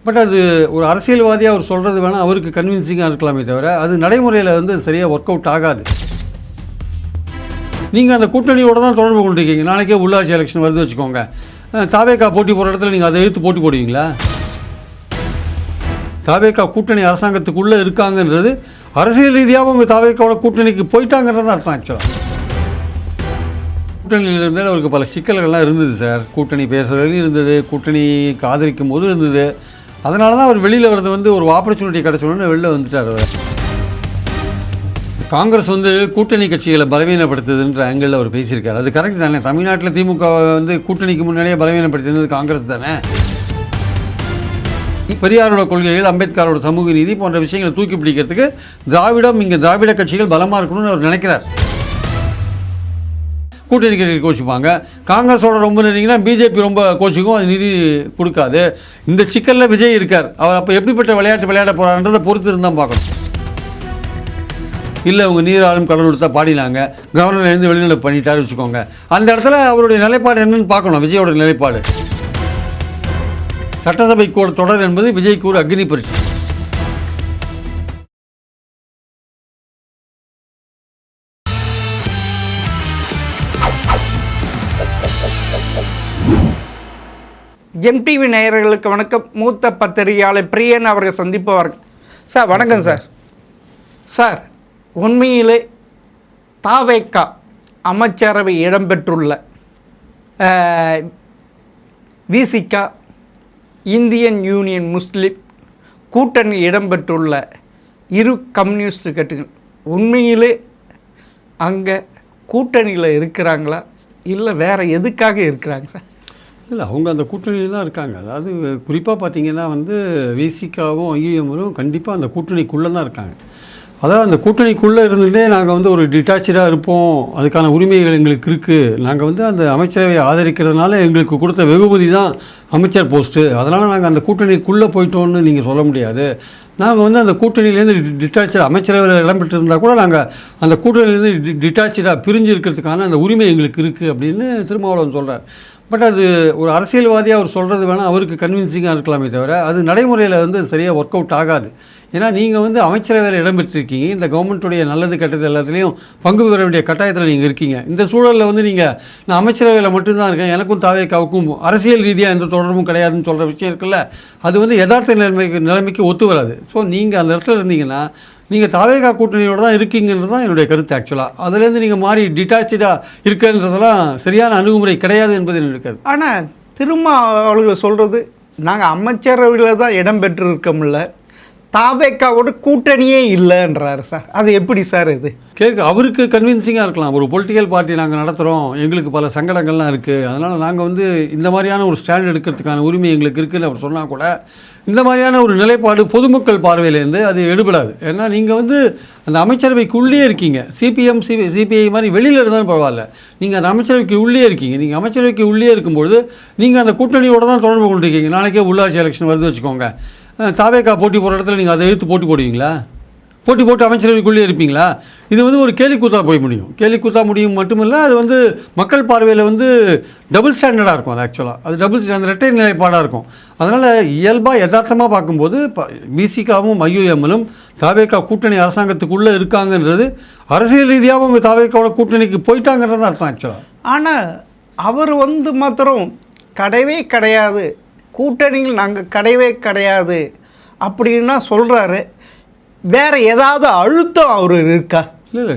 But அது ஒரு அரசியல்வாதியாக அவர் சொல்கிறது வேணால் அவருக்கு கன்வின்சிங்காக இருக்கலாமே தவிர அது நடைமுறையில் வந்து சரியாக ஒர்க் அவுட் ஆகாது. நீங்கள் அந்த கூட்டணியோடு தான் தொடர்பு கொண்டிருக்கீங்க. நாளைக்கே உள்ளாட்சி எலெக்ஷன் வருது வச்சுக்கோங்க, தாவேகா போட்டி போடுற இடத்துல நீங்கள் அதை எதிர்த்து போட்டி போடுவீங்களா? தாவேகா கூட்டணி அரசாங்கத்துக்குள்ளே இருக்காங்கன்றது அரசியல் ரீதியாக உங்கள் தாவேகாவோட கூட்டணிக்கு போயிட்டாங்கிறது அர்த்தம். ஆக்சுவலாக கூட்டணியில் இருந்தால் அவருக்கு பல சிக்கல்கள்லாம் இருந்தது சார். கூட்டணி பேசுறதுலையும் இருந்தது, கூட்டணிக்கு ஆதரிக்கும் போது இருந்தது. அதனால தான் அவர் வெளியில் வர்றது வந்து ஒரு ஆப்பர்ச்சுனிட்டி கிடச்சோன்னு வெளில வந்துட்டார். அவர் காங்கிரஸ் வந்து கூட்டணி கட்சிகளை பலவீனப்படுத்துதுன்ற ஆங்கிளில் அவர் பேசியிருக்காரு. அது கரெக்ட் தானே? தமிழ்நாட்டில் திமுக வந்து கூட்டணிக்கு முன்னாடியே பலவீனப்படுத்தினது காங்கிரஸ் தானே. பெரியாரோட கொள்கைகள், அம்பேத்கரோட சமூக நீதி போன்ற விஷயங்களை தூக்கி பிடிக்கிறதுக்கு திராவிட கட்சிகள் பலமாக இருக்கணும்னு அவர் நினைக்கிறார். கூட்டணி கட்சிகள் கோச்சிப்பாங்க. காங்கிரஸோட ரொம்ப நினைங்கன்னா பிஜேபி ரொம்ப கோச்சிக்கும், அது நிதி கொடுக்காது. இந்த சிக்கலில் விஜய் இருக்கார். அவர் அப்போ எப்படிப்பட்ட விளையாட்டு விளையாட போகிறான்றதை பொறுத்து இருந்தால் பார்க்கணும். இல்லை அவங்க நீராளும் கடல் கொடுத்தா பாடினாங்க, கவர்னர் எழுந்து வெளிநடப்பு பண்ணிட்டாரு வச்சுக்கோங்க, அந்த இடத்துல அவருடைய நிலைப்பாடு என்னன்னு பார்க்கணும். விஜயோட நிலைப்பாடு சட்டசபை கூட தொடர் என்பது விஜய்க்கு ஒரு அக்னி பரீட்சை. ஜெம்டிவி நேயர்களுக்கு வணக்கம். மூத்த பத்திரிகையாளர் பிரியன் அவர்கள் சந்திப்பவர். சார் வணக்கம் சார். சார், உண்மையிலே தாவேகா அமைச்சரவை இடம்பெற்றுள்ள விசிகா, இந்தியன் யூனியன் முஸ்லீம் கூட்டணி இடம்பெற்றுள்ள இரு கம்யூனிஸ்ட் கட்சிகள் உண்மையிலே அங்கே கூட்டணியில் இருக்கிறாங்களா இல்லை வேறு எதுக்காக இருக்கிறாங்க சார்? இல்லை, அவங்க அந்த கூட்டணியில் தான் இருக்காங்க. அதாவது குறிப்பாக பார்த்தீங்கன்னா வந்து விசிகாவும் ஐயுஎம்மும் கண்டிப்பாக அந்த கூட்டணிக்குள்ளே தான் இருக்காங்க. அதாவது அந்த கூட்டணிக்குள்ளே இருந்துகிட்டே நாங்கள் வந்து ஒரு டிட்டாச்சாக இருப்போம், அதுக்கான உரிமைகள் எங்களுக்கு இருக்குது, நாங்கள் வந்து அந்த அமைச்சரவையை ஆதரிக்கிறதுனால எங்களுக்கு கொடுத்த வெகுமதி தான் அமைச்சர் போஸ்ட்டு, அதனால் நாங்கள் அந்த கூட்டணிக்குள்ளே போயிட்டோன்னு நீங்கள் சொல்ல முடியாது. நாங்கள் வந்து அந்த கூட்டணியிலேருந்து டிட்டாச்சாக அமைச்சரவையில் இடம்பெற்றிருந்தால் கூட நாங்கள் அந்த கூட்டணியிலேருந்து டிட்டாச்சாக பிரிஞ்சு இருக்கிறதுக்கான அந்த உரிமை எங்களுக்கு இருக்குது அப்படின்னு திருமாவளவன் சொல்கிறார். பட் அது ஒரு அரசியல்வாதியாக அவர் சொல்கிறது வேணால் அவருக்கு கன்வின்சிங்காக இருக்கலாமே தவிர அது நடைமுறையில் வந்து சரியாக ஒர்க் அவுட் ஆகாது. ஏன்னா நீங்கள் வந்து அமைச்சரவையில் இடம்பெற்றிருக்கீங்க, இந்த கவர்மெண்ட்டுடைய நல்லது கெட்டது எல்லாத்துலேயும் பங்கு பெற வேண்டிய கட்டாயத்தில் நீங்கள் இருக்கீங்க. இந்த சூழலில் வந்து நீங்கள் நான் அமைச்சரவையில் மட்டும்தான் இருக்கேன், எனக்கும் தாவேகாவுக்கும் அரசியல் ரீதியாக எந்த தொடர்பும் கிடையாதுன்னு சொல்கிற விஷயம் இருக்குல்ல, அது வந்து யதார்த்த நிலைமைக்கு ஒத்து வராது. ஸோ நீங்கள் அந்த இடத்துல இருந்தீங்கன்னா நீங்கள் தாவேகா கூட்டணியோடு தான் இருக்கீங்கன்றது தான் என்னுடைய கருத்து. ஆக்சுவலாக அதுலேருந்து நீங்கள் மாறி டிட்டாச்சாக இருக்குன்றதெல்லாம் சரியான அணுகுமுறை கிடையாது என்பது என்னுடைய கருத்து. ஆனால் அவர்கள் சொல்கிறது நாங்கள் அமைச்சரவையில் தான் இடம்பெற்றிருக்கோம்ல, தாவேகாவோட கூட்டணியே இல்லைன்றாரு சார். அது எப்படி சார்? இது அவருக்கு கன்வின்சிங்காக இருக்கலாம். ஒரு பொலிட்டிக்கல் பார்ட்டி நாங்கள் நடத்துகிறோம், எங்களுக்கு பல சங்கடங்கள்லாம் இருக்குது, அதனால் நாங்கள் வந்து இந்த மாதிரியான ஒரு ஸ்டாண்ட் எடுக்கிறதுக்கான உரிமை எங்களுக்கு இருக்குதுன்னு அவர் சொன்னால் கூட இந்த மாதிரியான ஒரு நிலைப்பாடு பொதுமக்கள் பார்வையிலேருந்து அது எடுபடாது. ஏன்னா நீங்கள் வந்து அந்த அமைச்சரவைக்குள்ளே இருக்கீங்க. சிபிஎம் சிபிஐ மாதிரி வெளியில் இருந்தாலும் பரவாயில்ல, நீங்கள் அந்த அமைச்சரவைக்கு உள்ளே இருக்கீங்க. நீங்கள் அமைச்சரவைக்கு உள்ளே இருக்கும்பொழுது நீங்கள் அந்த கூட்டணியோடு தான் தொடர்பு கொண்டிருக்கீங்க. நாளைக்கே உள்ளாட்சி எலெக்ஷன் வருது வச்சுக்கோங்க, தாவேகா போட்டி போடுற இடத்துல நீங்கள் அதை எதிர்த்து போட்டி போடுவீங்களா? போட்டி போட்டு அமைச்சரவைக்குள்ளே இருப்பீங்களா? இது வந்து ஒரு கேலிக்கூத்தாக போய் முடியும். கேலிக்கூத்தாக முடியும் மட்டுமில்லை, அது வந்து மக்கள் பார்வையில் வந்து டபுள் ஸ்டாண்டர்டாக இருக்கும். அது ஆக்சுவலாக அது இரட்டை நிலைப்பாடாக இருக்கும். அதனால் இயல்பாக யதார்த்தமாக பார்க்கும்போது விசிகாவும் ஐயுஎம்மும் தாவேகா கூட்டணி அரசாங்கத்துக்குள்ளே இருக்காங்கன்றது அரசியல் ரீதியாக அவங்க தாவேகாவோட கூட்டணிக்கு போயிட்டாங்கிறது அர்த்தம் ஆக்சுவலாக. ஆனால் அவர் வந்து மாத்திரம் கிடையவே கிடையாது, கூட்டணியில் நாங்கள் கிடையவே கிடையாது அப்படின்னா சொல்கிறாரு. வேறு ஏதாவது அழுத்தம் அவர் இருக்கா? இல்லை,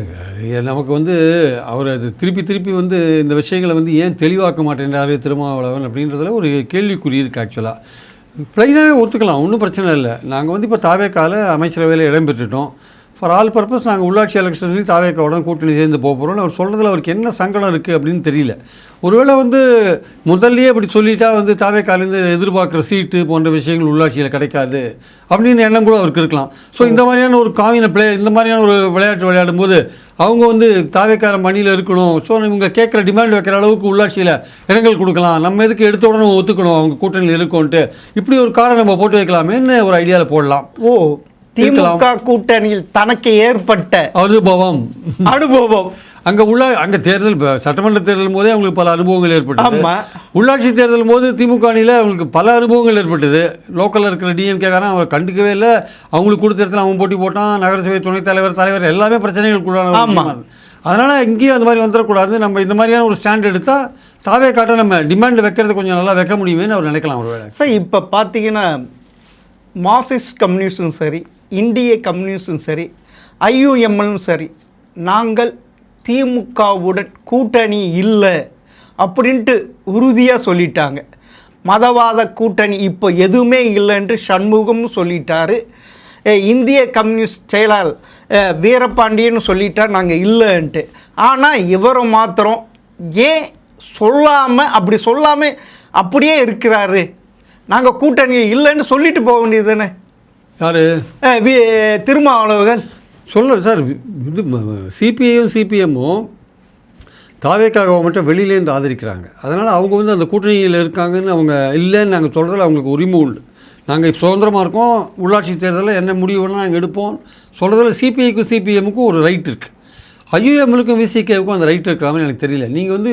நமக்கு வந்து அவர் அது திருப்பி வந்து இந்த விஷயங்களை வந்து ஏன் தெளிவாக்க மாட்டேன்றாரு திருமாவளவன் அப்படின்றதுல ஒரு கேள்விக்குறி இருக்குது. ஆக்சுவலாக ப்ளைனாகவே ஒத்துக்கலாம், ஒன்றும் பிரச்சனை இல்லை. நாங்கள் வந்து இப்போ தாவேகாவில் அமைச்சரவையில் இடம்பெற்றுட்டோம், ஃபார் ஆல் பர்பஸ் நாங்கள் உள்ளாட்சி எலெக்ஷன்லையும் தாவேகாவோட கூட்டணி சேர்ந்து போக போகிறோம்னு அவர் சொல்கிறதுல அவருக்கு என்ன சங்கடம் இருக்குது அப்படின்னு தெரியல. ஒருவேளை வந்து முதல்லையே அப்படி சொல்லிட்டா வந்து தாவேகாலேருந்து எதிர்பார்க்குற சீட்டு போன்ற விஷயங்கள் உள்ளாட்சியில் கிடைக்காது அப்படின்னு எண்ணம் கூட அவருக்கு இருக்கலாம். ஸோ இந்த மாதிரியான ஒரு இந்த மாதிரியான ஒரு விளையாட்டு விளையாடும்போது அவங்க வந்து தாவேக்கார மணியில் இருக்கணும், ஸோ இவங்க கேட்குற டிமாண்ட் வைக்கிற அளவுக்கு உள்ளாட்சியில் இடங்கள் கொடுக்கலாம், நம்ம எதுக்கு எடுத்த உடனே ஒத்துக்கணும் அவங்க கூட்டணியில் இருக்கோன்ட்டு, இப்படி ஒரு கார்டை நம்ம போட்டு வைக்கலாமேன்னு ஒரு ஐடியாவில் போடலாம். திமுக கூட்டணியில் தனக்கு ஏற்பட்ட அனுபவம் அங்கே தேர்தல் இப்போ சட்டமன்ற தேர்தல் போதே அவங்களுக்கு பல அனுபவங்கள் ஏற்பட்டது. ஆமாம். உள்ளாட்சி தேர்தல் போது திமுக அணியில் அவங்களுக்கு பல அனுபவங்கள் ஏற்பட்டது. லோக்கலில் இருக்கிற டிஎம்கேக்காரன் அவர் கண்டுக்கவே இல்லை. அவங்களுக்கு கொடுத்த இடத்துல அவன் போட்டி போட்டான். நகரசபை துணைத் தலைவர் எல்லாமே பிரச்சனைகளுக்குள்ளான. அதனால் இங்கேயும் அந்த மாதிரி வந்துடக்கூடாது. நம்ம இந்த மாதிரியான ஒரு ஸ்டாண்ட் எடுத்தால் தாவே காட்ட நம்ம டிமாண்ட் வைக்கிறது கொஞ்சம் நல்லா வைக்க முடியுமேன்னு அவர் நினைக்கலாம் ஒரு வேளை. சார் இப்போ பார்த்தீங்கன்னா மார்க்சிஸ்ட் கம்யூனிஸ்டும் சரி, இந்திய கம்யூனிஸ்டும் சரி, ஐயுஎம்எல்லும் சரி, நாங்கள் திமுகவுடன் கூட்டணி இல்லை அப்படின்ட்டு உறுதியாக சொல்லிட்டாங்க. மதவாத கூட்டணி இப்போ எதுவுமே இல்லைன்ட்டு சண்முகம்னு சொல்லிட்டாரு. இந்திய கம்யூனிஸ்ட் செயலாளர் வீரபாண்டியன்னு சொல்லிட்டார் நாங்கள் இல்லைன்ட்டு. ஆனால் இவரை மாத்திரம் ஏன் சொல்லாமல் அப்படி சொல்லாமல் அப்படியே இருக்கிறாரு? நாங்கள் கூட்டணி இல்லைன்னு சொல்லிட்டு போக வேண்டியது தானே. யார்? திருமாவளவர்கள் சொல்ல சார். இது சிபிஎம்மும் தாவேக்கா கவர்மெண்ட்டை வெளியிலேருந்து ஆதரிக்கிறாங்க. அதனால் அவங்க வந்து அந்த கூட்டணியில் இருக்காங்கன்னு அவங்க இல்லைன்னு நாங்கள் சொல்கிறதில் அவங்களுக்கு உரிமை உண்டு. நாங்கள் சுதந்திரமாக இருக்கோம், உள்ளாட்சி தேர்தலில் என்ன முடிவு வேணால் நாங்கள் எடுப்போம் சொல்கிறதில் சிபிஐக்கும் சிபிஎம்முக்கும் ஒரு ரைட் இருக்குது. ஐயுஎம்எலுக்கும் விசிகேவுக்கும் அந்த ரைட் இருக்கிறாங்கன்னு எனக்கு தெரியல. நீங்கள் வந்து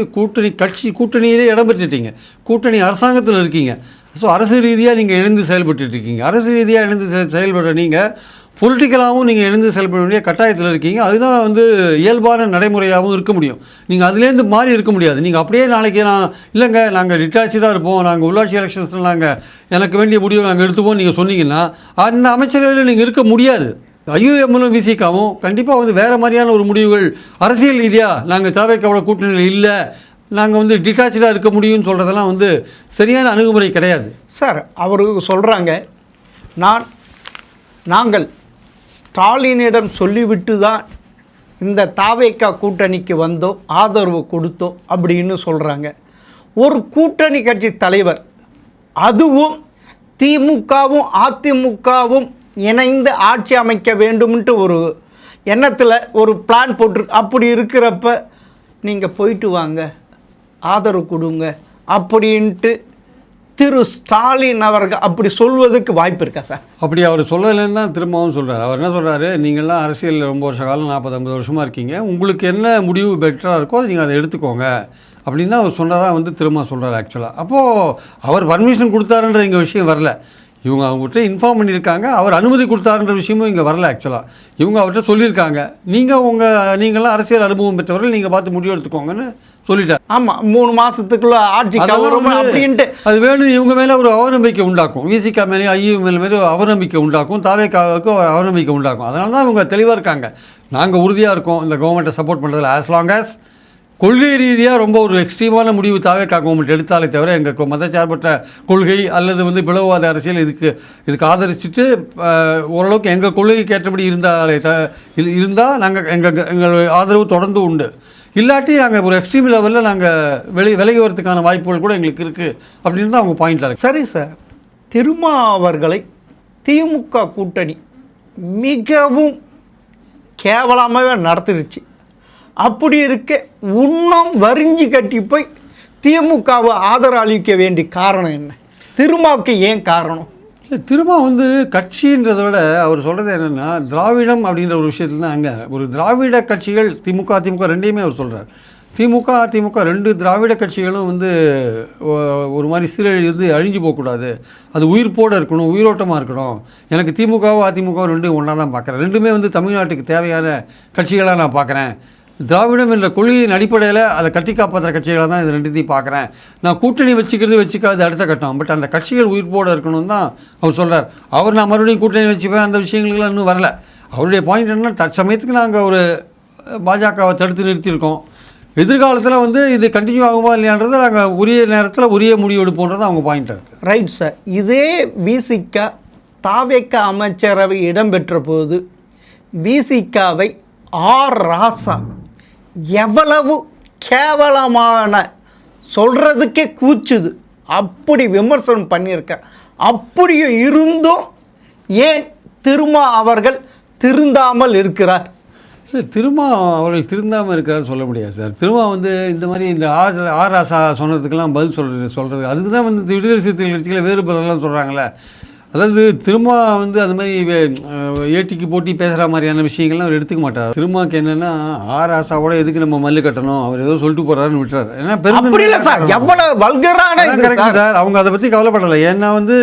கூட்டணியிலே இடம் பெற்றுட்டீங்க, கூட்டணி அரசாங்கத்தில் இருக்கீங்க. ஸோ அரசு ரீதியாக நீங்கள் எழுந்து செயல்பட்டுருக்கீங்க. அரசு ரீதியாக எழுந்து செயல்படுற நீங்கள் பொலிட்டிக்கலாகவும் நீங்கள் எழுந்து செயல்பட வேண்டிய கட்டாயத்தில் இருக்கீங்க. அதுதான் வந்து இயல்பான நடைமுறையாகவும் இருக்க முடியும். நீங்கள் அதுலேருந்து மாறி இருக்க முடியாது. நீங்கள் அப்படியே நாளைக்கு இல்லைங்க நாங்கள் டிட்டாச்சாக இருப்போம், நாங்கள் உள்ளாட்சி எலெக்ஷன்ஸில் எனக்கு வேண்டிய முடிவை நாங்கள் எடுத்துப்போம் நீங்கள் சொன்னீங்கன்னா அந்த அமைச்சரவையில் நீங்கள் இருக்க முடியாது. ஐயுஎம்எலும் விசிகாவும் கண்டிப்பாக வந்து வேறு மாதிரியான ஒரு முடிவுகள் அரசியல் ரீதியாக நாங்கள் தாவேக்காவோட கூட்டணியில் இல்லை, நாங்கள் வந்து டிட்டாச்சாக இருக்க முடியும்னு சொல்கிறதெல்லாம் வந்து சரியான அணுகுமுறை கிடையாது சார். அவரு சொல்கிறாங்க நாங்கள் ஸ்டாலினிடம் சொல்லிவிட்டு தான் இந்த தாவேக்கா கூட்டணிக்கு வந்தோம், ஆதரவு கொடுத்தோம் அப்படின்னு சொல்கிறாங்க. ஒரு கூட்டணி கட்சி தலைவர், அதுவும் திமுகவும் அதிமுகவும் இணைந்து ஆட்சி அமைக்க வேண்டும்ன்ட்டு ஒரு எண்ணத்தில் ஒரு பிளான் போட்டிருக்கு. அப்படி இருக்கிறப்ப நீங்கள் போயிட்டு வாங்க, ஆதரவு கொடுங்க அப்படின்ட்டு திரு ஸ்டாலின் அவர்கள் அப்படி சொல்வதற்கு வாய்ப்பு இருக்கா சார்? அப்படி அவர் சொல்லலைன்னு தான் திரும்பவும் சொல்கிறார். அவர் என்ன சொல்கிறாரு, நீங்கள்லாம் அரசியலில் ரொம்ப வருஷ காலம் 40-50 வருஷமாக இருக்கீங்க, உங்களுக்கு என்ன முடிவு பெட்டராக இருக்கோ நீங்கள் அதை எடுத்துக்கோங்க அப்படின்னு தான் அவர் சொன்னதாக வந்து திரும்ப சொல்கிறார். ஆக்சுவலாக அப்போது அவர் பர்மிஷன் கொடுத்தாருன்ற இங்கே விஷயம் வரல. இவங்க அவங்ககிட்ட இன்ஃபார்ம் பண்ணியிருக்காங்க, அவர் அனுமதி கொடுத்தாருன்ற விஷயமும் இங்கே வரல. ஆக்சுவலாக இவங்க அவர்கிட்ட சொல்லியிருக்காங்க, நீங்கள்லாம் அரசியல் அனுபவம் பெற்றவர்கள், நீங்கள் பார்த்து முடிவு எடுத்துக்கோங்கன்னு சொல்லிட்டார். ஆமாம், 3 மாதத்துக்குள்ள ஆட்சி அப்படின்ட்டு அது வேணும். இவங்க மேலே ஒரு அவநம்பிக்கை உண்டாக்கும், விசிகா மேலே ஐயுஎம்எல் மேலே அவநம்பிக்கை உண்டாக்கும், தாவேக்காவுக்கு ஒரு அவநம்பிக்கை உண்டாக்கும். அதனால தான் இவங்க தெளிவாக இருக்காங்க, நாங்கள் உறுதியாக இருக்கோம் இந்த கவர்மெண்ட்டை சப்போர்ட் பண்ணுறதுல, ஆஸ் லாங் ஆஸ் கொள்கை ரீதியாக ரொம்ப ஒரு எக்ஸ்ட்ரீமான முடிவு தாவேக்கா கவர்மெண்ட் எடுத்தாலே தவிர எங்கள் மதச்சார்பற்ற கொள்கை அல்லது வந்து பிளவுவாத அரசியல் இதுக்கு ஆதரிச்சுட்டு ஓரளவுக்கு எங்கள் கொள்கைக்கு ஏற்றபடி இருந்தால் நாங்கள் எங்கள் ஆதரவு தொடர்ந்து உண்டு. இல்லாட்டி நாங்கள் ஒரு எக்ஸ்ட்ரீம் லெவலில் நாங்கள் விலகி வரதுக்கான வாய்ப்புகள் கூட எங்களுக்கு இருக்குது அப்படின்னு தான் அவங்க பாயிண்டாக இருக்குது. சரி சார், திருமா அவர்களை திமுக கூட்டணி மிகவும் கேவலமாகவே நடத்திடுச்சு. அப்படி இருக்க இன்னும் வரிஞ்சு கட்டி போய் திமுகவை ஆதரவு அளிக்க வேண்டிய காரணம் என்ன? திருமாவுக்கு ஏன் காரணம்? இல்லை, திரும்ப வந்து கட்சின்றதை விட அவர் சொல்கிறது என்னென்னா திராவிடம் அப்படின்ற ஒரு விஷயத்தில் தான். அங்கே ஒரு திராவிட கட்சிகள் திமுக ரெண்டையுமே அவர் சொல்கிறார். அதிமுக 2 திராவிட கட்சிகளும் வந்து ஒரு மாதிரி சீரழிந்து அழிஞ்சு போகக்கூடாது, அது உயிர்ப்போடு இருக்கணும், உயிரோட்டமாக இருக்கணும். எனக்கு அதிமுகவும் 2 ஒன்றா தான் பார்க்குறேன். ரெண்டுமே வந்து தமிழ்நாட்டுக்கு தேவையான கட்சிகளாக நான் பார்க்குறேன். திராவிடம் என்ற கொள்கையின் அடிப்படையில் அதை கட்டி காப்பாற்றுற கட்சிகளாக தான் இது 2த்தையும் பார்க்குறேன். நான் கூட்டணி வச்சுக்காது அடுத்த கட்டம், பட் அந்த கட்சிகள் உயிர்ப்போடு இருக்கணும்னு தான் அவர் சொல்கிறார். நான் மறுபடியும் கூட்டணி வச்சுப்பேன் அந்த விஷயங்களுக்கெல்லாம் இன்னும் வரல. அவருடைய பாயிண்ட் என்னன்னா, தற்சமயத்துக்கு நாங்கள் ஒரு பாஜகவை தடுத்து நிறுத்தியிருக்கோம், எதிர்காலத்தில் வந்து இது கண்டினியூ ஆகுமா இல்லையான்றதை நாங்கள் உரிய நேரத்தில் உரிய முடிவு எடுப்போன்றது அவங்க பாயிண்ட்டாக இருக்குது. Right sir. இதே விசிகா தாவேக்கா அமைச்சரவை இடம்பெற்ற போது விசிகாவை ராசா எவ்வளவு கேவலமான சொல்கிறதுக்கே கூச்சுது அப்படி விமர்சனம் பண்ணியிருக்க. அப்படியும் இருந்தும் ஏன் திருமா அவர்கள் திருந்தாமல் இருக்கிறார்? இல்லை, திருமா அவர்கள் திருந்தாமல் இருக்கிறார் சொல்ல முடியாது சார். திருமா வந்து இந்த மாதிரி இந்த ராசா சொன்னதுக்கெல்லாம் பதில் சொல்கிறது அதுக்கு தான் வந்து விடுதலை சிறுத்தைகள் கட்சியில் வேறு பதிலெல்லாம் சொல்கிறாங்களே. அதாவது திரும்ப வந்து அந்த மாதிரி ஏட்டிக்கு போட்டி பேசுகிற மாதிரியான விஷயங்கள்லாம் அவர் எடுத்துக்க மாட்டார். திரும்பக்கு என்னென்னா ஆசாவோட எதுக்கு நம்ம மல்லு கட்டணும், அவர் ஏதோ சொல்லிட்டு போகிறாருன்னு விட்டுறாரு. ஏன்னா பெருமை சார், எவ்வளோ வல்கரான கரெக்ட் சார். அவங்க அதை பற்றி கவலைப்படலை. ஏன்னா வந்து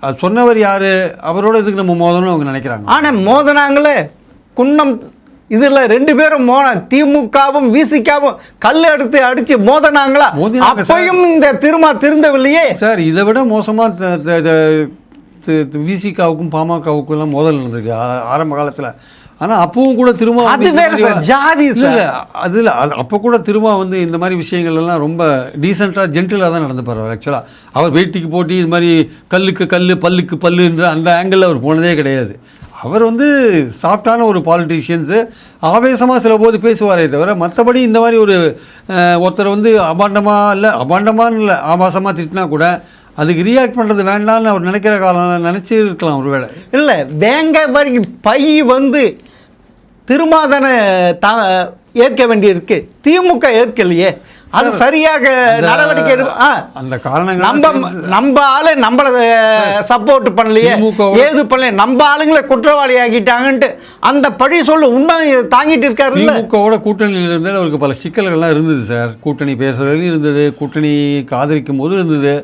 அது சொன்னவர் யார், அவரோட எதுக்கு நம்ம மோதணும்னு அவங்க நினைக்கிறாங்க. ஆனால் மோதனாங்களே குன்னம் இதில் 2 பேரும் திமுகவும் விசிகாவும் கல் எடுத்து அடித்து மோதனாங்களா? அப்பையும் இந்த திருந்தவில்லையே சார். இதை விட மோசமாக விசிகாவுக்கும் பாமகவுக்கும் எல்லாம் மோதல் நடந்திருக்கு ஆரம்ப காலத்தில். ஆனால் அப்பவும் கூட திரும்ப அது வேற சார், ஜாதி சார். அதில் அப்போ கூட திரும்ப வந்து இந்த மாதிரி விஷயங்கள் எல்லாம் ரொம்ப டீசெண்டாக ஜென்டிலாக தான் நடந்துப்பார். ஆக்சுவலாக அவர் வேட்டிக்கு போட்டி இது மாதிரி கல்லுக்கு கல் பல்லுக்கு பல்லுன்ற அந்த ஆங்கிளில் அவர் போனதே கிடையாது. அவர் வந்து சாஃப்டான ஒரு பாலிட்டிஷியன்ஸு, ஆவேசமாக சில போது பேசுவாரே தவிர மற்றபடி இந்த மாதிரி ஒரு ஒருத்தர் வந்து அபாண்டமான்னு இல்லை ஆபாசமாக திட்டினா கூட அதுக்கு ரியாக்ட் பண்ணுறது வேண்டாம்னு அவர் நினைக்கிற காலம் நினச்சி இருக்கலாம் ஒரு வேளை. இல்லை வேங்க வரைக்கும் பை வந்து திருமாதனை ஏற்க வேண்டியிருக்கு, திமுக ஏற்கலையே. அது சரியாக நடவடிக்கை அந்த காரணங்கள் நம்ம ஆளு நம்மள சப்போர்ட் பண்ணலையே, ஏது பண்ணல, நம்ம ஆளுங்களை குற்றவாளி ஆகிட்டாங்கன்ட்டு அந்த பழி சொல்ல உண்மை தாங்கிட்டு இருக்காரு. திமுகவோட கூட்டணியில் இருந்தால் அவருக்கு பல சிக்கல்கள்லாம் இருந்தது சார். கூட்டணி பேசுறதுலையும் இருந்தது, கூட்டணிக்கு ஆதரிக்கும் போது இருந்தது.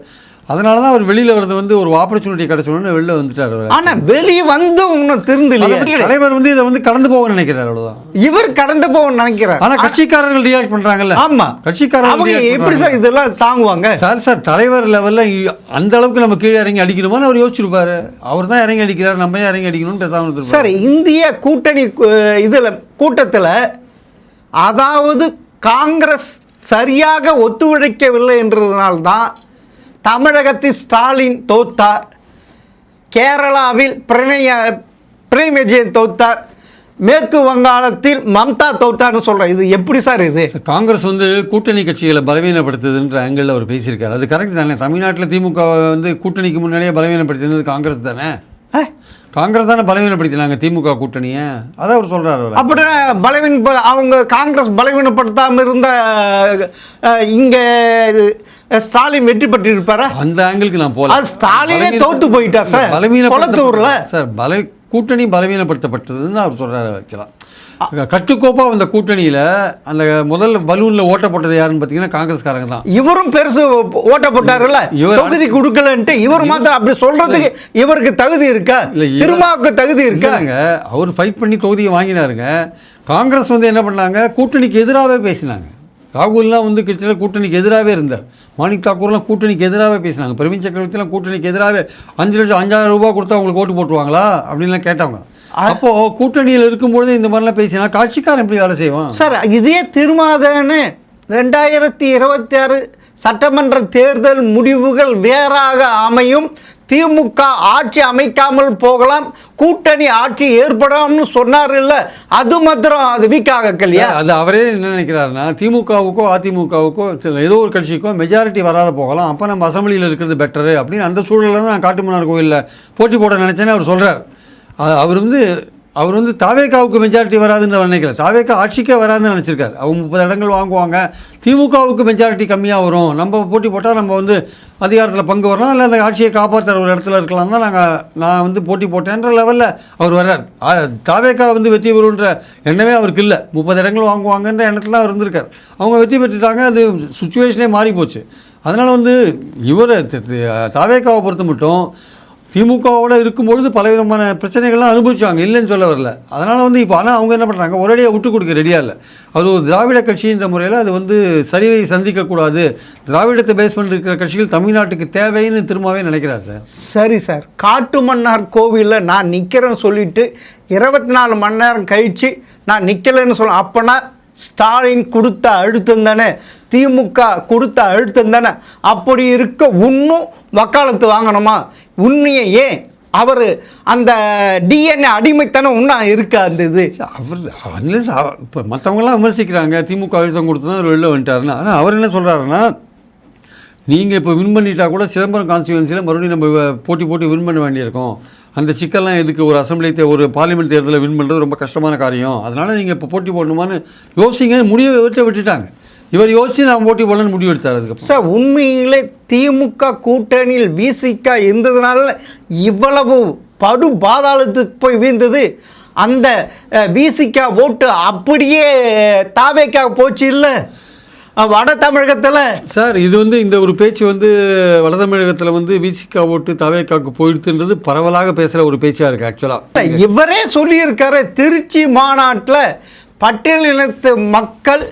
அதனால தான் அவர் வெளியில் வரது வந்து ஒரு ஆப்பர்ச்சுனிட்டி கிடைச்சோன்னு வெளில வந்துட்டார். ஆனால் வெளியே வந்து இன்னும் திருந்தலையே. தலைவர் வந்து இதை வந்து கடந்து போக நினைக்கிறார், அவ்வளோதான். இவர் கடந்து போக நினைக்கிறார். ஆனால் கட்சிக்காரர்கள் ரியாக்ட் பண்ணுறாங்கல்ல. ஆமாம், கட்சிக்காரர்கள் எப்படி சார் இதெல்லாம் தாங்குவாங்க? சார் தலைவர் லெவலில் அந்த அளவுக்கு நம்ம கீழே இறங்கி அடிக்கணுமான்னு அவர் யோசிச்சிருப்பாரு. அவர் தான் இறங்கி அடிக்கிறார், நம்ம இறங்கி அடிக்கணும்னு பேசாமல் சார். இந்திய கூட்டணி இதில் கூட்டத்தில் அதாவது காங்கிரஸ் சரியாக ஒத்துழைக்கவில்லை என்றதுனால்தான் தமிழகத்தில் ஸ்டாலின் தோத்தார், கேரளாவில் பிரணய் விஜயன் தோத்தார், மேற்கு வங்காளத்தில் மம்தா தோத்தார்னு சொல்கிறேன். இது எப்படி சார்? இது காங்கிரஸ் வந்து கூட்டணி கட்சிகளை பலவீனப்படுத்துதுன்ற ஆங்கிளில் அவர் பேசியிருக்காரு. அது கரெக்ட் தானே? தமிழ்நாட்டில் திமுக வந்து கூட்டணிக்கு முன்னாடியே பலவீனப்படுத்தினது காங்கிரஸ் தானே? காங்கிரஸ் தானே பலவீனப்படுத்தினாங்க திமுக கூட்டணியை. அதான் அவர் சொல்கிறார். அப்படின்னா அவங்க காங்கிரஸ் பலவீனப்படுத்தாமல் இருந்த இங்கே ஸ்டாலின் வெற்றி பெற்று இருப்பாரா? அந்த ஆங்கிளுக்கு நான் போல. ஸ்டாலினே தோத்து போயிட்டார் சார் பலவீனப்படுத்தூர்ல. சார் கூட்டணி பலவீனப்படுத்தப்பட்டதுன்னு அவர் சொல்கிறாரு. வைக்கலாம் கட்டுக்கோப்பாக அந்த கூட்டணியில் அந்த முதல்ல பலூனில் ஓட்ட போட்டது யாருன்னு பார்த்தீங்கன்னா காங்கிரஸ்காரங்க தான். இவரும் பெருசு ஓட்ட போட்டாருல்ல, தொகுதி கொடுக்கலன்ட்டு. இவர் மாத்திரம் அப்படி சொல்றதுக்கு இவருக்கு தகுதி இருக்கா? இல்லை, திருமாவுக்கு தகுதி இருக்காங்க. அவர் ஃபைட் பண்ணி தொகுதியை வாங்கினாருங்க. காங்கிரஸ் வந்து என்ன பண்ணாங்க, கூட்டணிக்கு எதிராகவே பேசினாங்க. ராகுல்லாம் வந்து கிட்டத்தட்ட கூட்டணிக்கு எதிராகவே இருந்தார். மாணிக் தாக்கூர்லாம் கூட்டணிக்கு எதிராகவே பேசினாங்க. பிரவீன் சக்கரவர்த்திலாம் கூட்டணிக்கு எதிராகவே 5,00,000 5,000 கொடுத்தா அவங்களுக்கு ஓட்டு போட்டுருவாங்களா அப்படின்லாம் கேட்டவங்க. அப்போது கூட்டணியில் இருக்கும்பொழுது இந்த மாதிரிலாம் பேசினா கட்சிக்காரன் எப்படி வேலை செய்வான் சார்? இதே திருமாதன்னு 2026 சட்டமன்ற தேர்தல் முடிவுகள் வேறாக அமையும், திமுக ஆட்சி அமைக்காமல் போகலாம், கூட்டணி ஆட்சி ஏற்படாமனு சொன்னார் இல்லை, அது மாத்திரம் அது வீக் ஆகலையா? அது அவரே என்ன நினைக்கிறாருன்னா, திமுகவுக்கோ அதிமுகவுக்கோ ஏதோ ஒரு கட்சிக்கோ மெஜாரிட்டி வராத போகலாம், அப்போ நம்ம அசம்பிளியில் இருக்கிறது பெட்டரு அப்படின்னு அந்த சூழலில் தான் நான் காட்டுமன்னார் கோயிலில் போட்டி போட நினச்சேன்னு அவர் சொல்கிறார். அவர் வந்து தாவேக்காவுக்கு மெஜாரிட்டி வராதுன்னு நினைக்கிறேன். தாவேக்கா ஆட்சிக்கே வராதுன்னு நினச்சிருக்காரு. அவங்க 30 இடங்கள் வாங்குவாங்க, திமுகவுக்கு மெஜாரிட்டி கம்மியாக வரும், நம்ம போட்டி போட்டால் நம்ம வந்து அதிகாரத்தில் பங்கு வரலாம், இல்லை அந்த ஆட்சியை காப்பாற்றுற ஒரு இடத்துல இருக்கலாம் தான் நான் வந்து போட்டி போட்டேன்ற லெவலில் அவர் வர்றார். தாவேக்கா வந்து வெற்றி பெறுன்ற எண்ணமே அவருக்கு இல்லை. 30 இடங்கள் வாங்குவாங்கன்ற எண்ணத்தில் அவர் இருந்திருக்கார். அவங்க வெற்றி பெற்றுட்டாங்க, அது சுச்சுவேஷனே மாறி போச்சு. அதனால் வந்து இவர் தாவேக்காவை பொறுத்த மட்டும் திமுகவோட இருக்கும்பொழுது பலவிதமான பிரச்சனைகள்லாம் அனுபவிச்சாங்க, இல்லைன்னு சொல்ல வரல. அதனால் வந்து இப்போ ஆனால் அவங்க என்ன பண்ணுறாங்க, ஒரேடியாக விட்டு கொடுக்க ரெடியாக இல்லை. அது ஒரு திராவிட கட்சின்ற முறையில் அது வந்து சரிவை சந்திக்கக்கூடாது, திராவிடத்தை பேஸ் பண்ணி இருக்கிற கட்சிகள் தமிழ்நாட்டுக்கு தேவைன்னு திரும்பவே நினைக்கிறார் சார். சரி சார், காட்டுமன்னார் கோவிலில் நான் நிற்கிறேன்னு சொல்லிட்டு 24 மணி நேரம் கழித்து நான் நிற்கலைன்னு சொல்ல, அப்போனா ஸ்டாலின் கொடுத்த அழுத்தம் தானே, திமுக கொடுத்த அழுத்தம் தானே. அப்படி இருக்க இன்னும் வக்காலத்து வாங்கணுமா? உண்மையை ஏன் அவர் அந்த டிஎன்ஏ அடிமைத்தனம் இன்னும் இருக்கா? அந்த இது அவர் அன்லெஸ் இப்போ மற்றவங்களாம் விமர்சிக்கிறாங்க திமுக அழுத்தம் கொடுத்து தான் அவர் வெளில வந்துட்டாருன்னா. ஆனால் அவர் என்ன சொல்கிறாருன்னா, நீங்கள் இப்போ வின் பண்ணிட்டா கூட சிதம்பரம் கான்ஸ்டியூன்சியில் மறுபடியும் நம்ம போட்டி வின் பண்ண வேண்டியிருக்கும், அந்த சிக்கல்லாம் எதுக்கு, ஒரு அசம்பிளி ஒரு பார்லிமெண்ட் தேர்தலில் வின் பண்ணுறது ரொம்ப கஷ்டமான காரியம், அதனால் நீங்கள் இப்போ போட்டி போடணுமான்னு யோசிங்க, முடிவை விட்டுட்டாங்க. இவர் யோசிச்சு நான் ஓட்டி போடலன்னு முடிவு எடுத்தார். அதுக்கப்புறம் சார் உண்மையிலே திமுக கூட்டணியில் விசிக இருந்ததுனால இவ்வளவு படு பாதாளத்துக்கு போய் வீழ்ந்தது. அந்த விசிக ஓட்டு அப்படியே தாவேக்கா போச்சு இல்லை வட தமிழகத்தில். சார் இது வந்து இந்த ஒரு பேச்சு வந்து வட தமிழகத்தில் வந்து விசிகா ஓட்டு தாவேக்காவுக்கு போயிடுத்துன்றது பரவலாக பேசுகிற ஒரு பேச்சாக இருக்குது. ஆக்சுவலாக இவரே சொல்லியிருக்காரு திருச்சி மாநாட்டில் பட்டியலினத்து மக்கள்